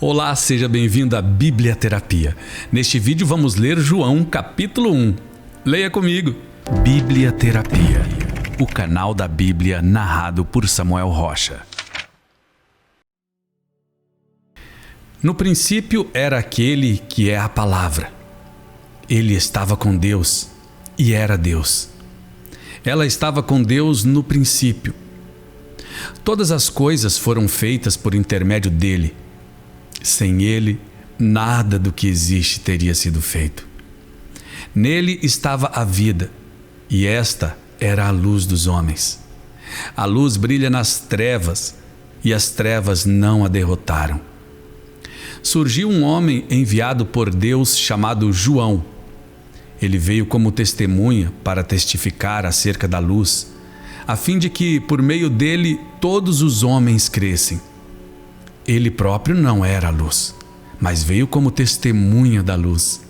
Olá, seja bem-vindo à Biblioterapia. Neste vídeo vamos ler João capítulo 1. Leia comigo. Biblioterapia, o canal da Bíblia narrado por Samuel Rocha. No princípio era aquele que é a palavra. Ele estava com Deus e era Deus. Ela estava com Deus no princípio. Todas as coisas foram feitas por intermédio dele. Sem ele, nada do que existe teria sido feito. Nele estava a vida, e esta era a luz dos homens. A luz brilha nas trevas, e as trevas não a derrotaram. Surgiu um homem enviado por Deus chamado João. Ele veio como testemunha para testificar acerca da luz, a fim de que, por meio dele, todos os homens crescem. Ele próprio não era a luz, mas veio como testemunha da luz.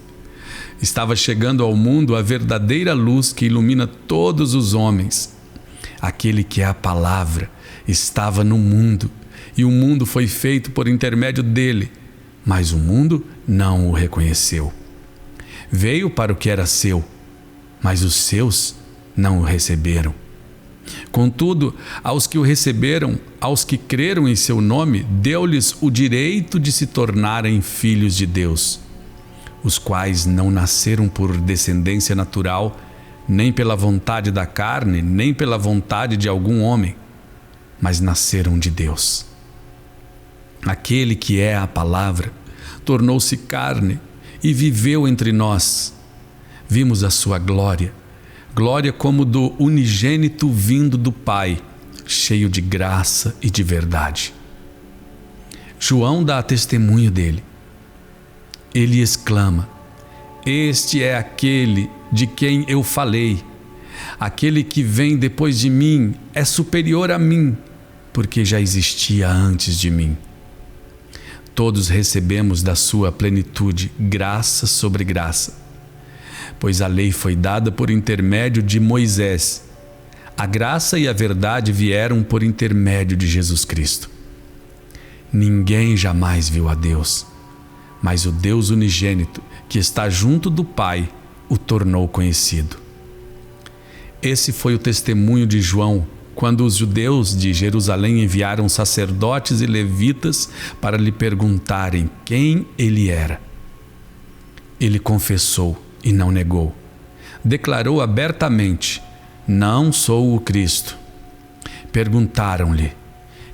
Estava chegando ao mundo a verdadeira luz que ilumina todos os homens. Aquele que é a palavra estava no mundo, e o mundo foi feito por intermédio dele, mas o mundo não o reconheceu. Veio para o que era seu, mas os seus não o receberam. Contudo, aos que o receberam, aos que creram em seu nome, deu-lhes o direito de se tornarem filhos de Deus, os quais não nasceram por descendência natural, nem pela vontade da carne, nem pela vontade de algum homem, mas nasceram de Deus. Aquele que é a palavra tornou-se carne e viveu entre nós. Vimos a sua glória, glória como do unigênito vindo do Pai, cheio de graça e de verdade. João dá testemunho dele. Ele exclama: "Este é aquele de quem eu falei. Aquele que vem depois de mim é superior a mim, porque já existia antes de mim." Todos recebemos da sua plenitude graça sobre graça. Pois a lei foi dada por intermédio de Moisés. A graça e a verdade vieram por intermédio de Jesus Cristo. Ninguém jamais viu a Deus, mas o Deus unigênito, que está junto do Pai, o tornou conhecido. Esse foi o testemunho de João, quando os judeus de Jerusalém enviaram sacerdotes e levitas para lhe perguntarem quem ele era. Ele confessou e não negou. Declarou abertamente: "Não sou o Cristo." Perguntaram-lhe: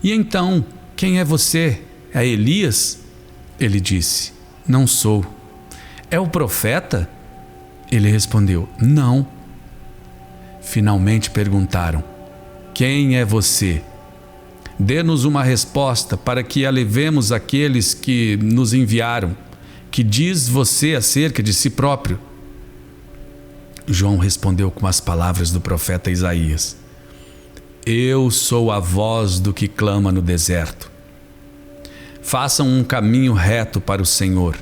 "E então, quem é você? É Elias?" Ele disse: "Não sou." "É o profeta?" Ele respondeu: "Não." Finalmente perguntaram: "Quem é você? Dê-nos uma resposta para que a levemos àqueles que nos enviaram. Que diz você acerca de si próprio?" João respondeu com as palavras do profeta Isaías: "Eu sou a voz do que clama no deserto. Façam um caminho reto para o Senhor."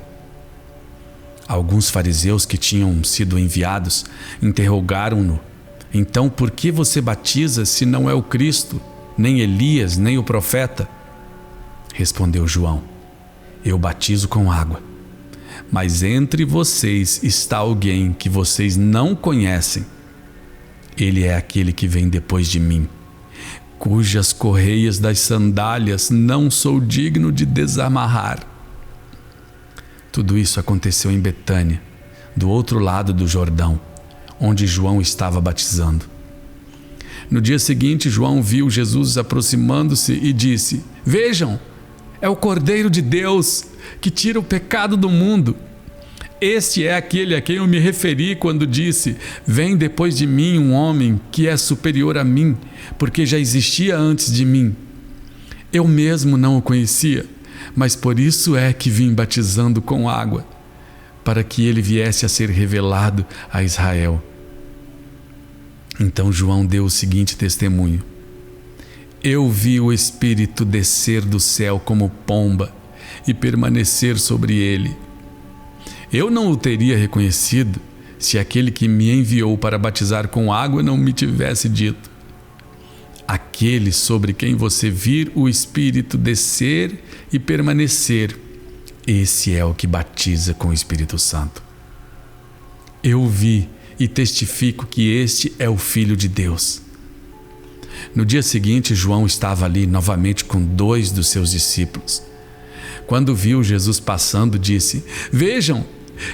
Alguns fariseus que tinham sido enviados interrogaram-no: "Então por que você batiza se não é o Cristo, nem Elias, nem o profeta?" Respondeu João: "Eu batizo com água. Mas entre vocês está alguém que vocês não conhecem. Ele é aquele que vem depois de mim, cujas correias das sandálias não sou digno de desamarrar." Tudo isso aconteceu em Betânia, do outro lado do Jordão, onde João estava batizando. No dia seguinte, João viu Jesus aproximando-se e disse: "Vejam, é o Cordeiro de Deus que tira o pecado do mundo. Este é aquele a quem eu me referi quando disse: vem depois de mim um homem que é superior a mim, porque já existia antes de mim. Eu mesmo não o conhecia, mas por isso é que vim batizando com água, para que ele viesse a ser revelado a Israel." Então João deu o seguinte testemunho: "Eu vi o Espírito descer do céu como pomba e permanecer sobre ele. Eu não o teria reconhecido se aquele que me enviou para batizar com água não me tivesse dito: aquele sobre quem você vir o Espírito descer e permanecer, Esse é o que batiza com o Espírito Santo. Eu vi e testifico que este é o Filho de Deus. No dia seguinte, João estava ali novamente com 2 dos seus discípulos. Quando viu Jesus passando, disse: "Vejam,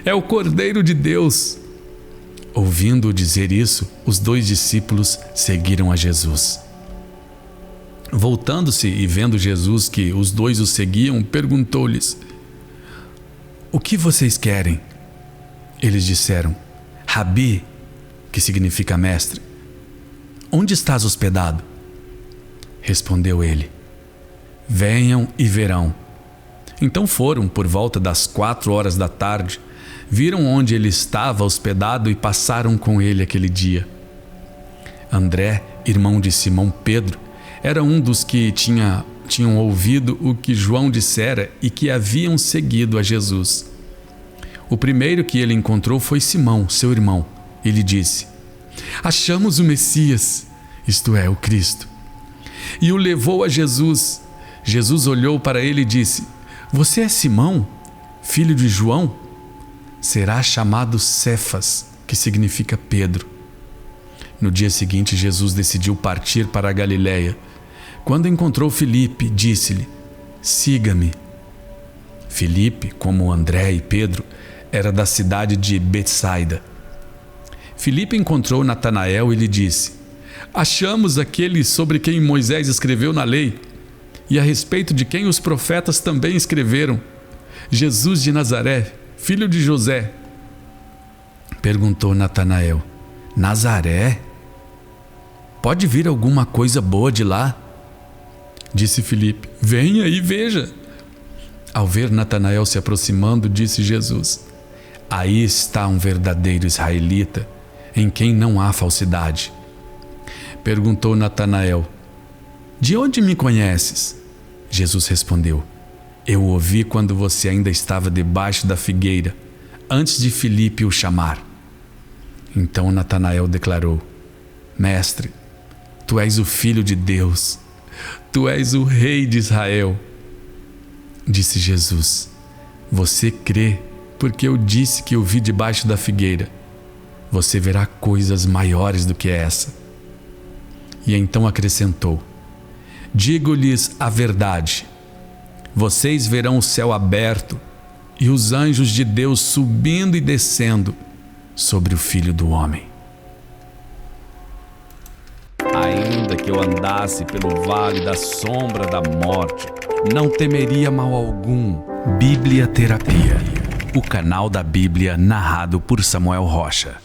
é o Cordeiro de Deus." Ouvindo-o dizer isso, os 2 discípulos seguiram a Jesus. Voltando-se e vendo Jesus que os 2 o seguiam, perguntou-lhes: "O que vocês querem?" Eles disseram: "Rabi", que significa mestre, "onde estás hospedado?" Respondeu ele: "Venham e verão." Então foram por volta das 4 da tarde, viram onde ele estava hospedado e passaram com ele aquele dia. André, irmão de Simão Pedro, era um dos que tinham ouvido o que João dissera e que haviam seguido a Jesus. O primeiro que ele encontrou foi Simão, seu irmão. Ele disse: "Achamos o Messias, isto é, o Cristo." E o levou a Jesus. Jesus olhou para ele e disse: "Você é Simão, filho de João? Será chamado Cefas, que significa Pedro." No dia seguinte, Jesus decidiu partir para a Galiléia. Quando encontrou Filipe, disse-lhe: "Siga-me." Filipe, como André e Pedro, era da cidade de Betsaida. Filipe encontrou Natanael e lhe disse: "Achamos aquele sobre quem Moisés escreveu na lei, e a respeito de quem os profetas também escreveram, Jesus de Nazaré, filho de José." Perguntou Natanael: "Nazaré? Pode vir alguma coisa boa de lá?" Disse Filipe: "Venha e veja." Ao ver Natanael se aproximando, disse Jesus: "Aí está um verdadeiro israelita, em quem não há falsidade." Perguntou Natanael: "De onde me conheces?" Jesus respondeu: "Eu o ouvi quando você ainda estava debaixo da figueira, antes de Filipe o chamar." Então Natanael declarou: "Mestre, tu és o Filho de Deus, tu és o Rei de Israel." Disse Jesus: "Você crê porque eu disse que o vi debaixo da figueira. Você verá coisas maiores do que essa." E então acrescentou: "Digo-lhes a verdade. Vocês verão o céu aberto e os anjos de Deus subindo e descendo sobre o Filho do Homem." Ainda que eu andasse pelo vale da sombra da morte, não temeria mal algum. Bíblia Terapia, o canal da Bíblia narrado por Samuel Rocha.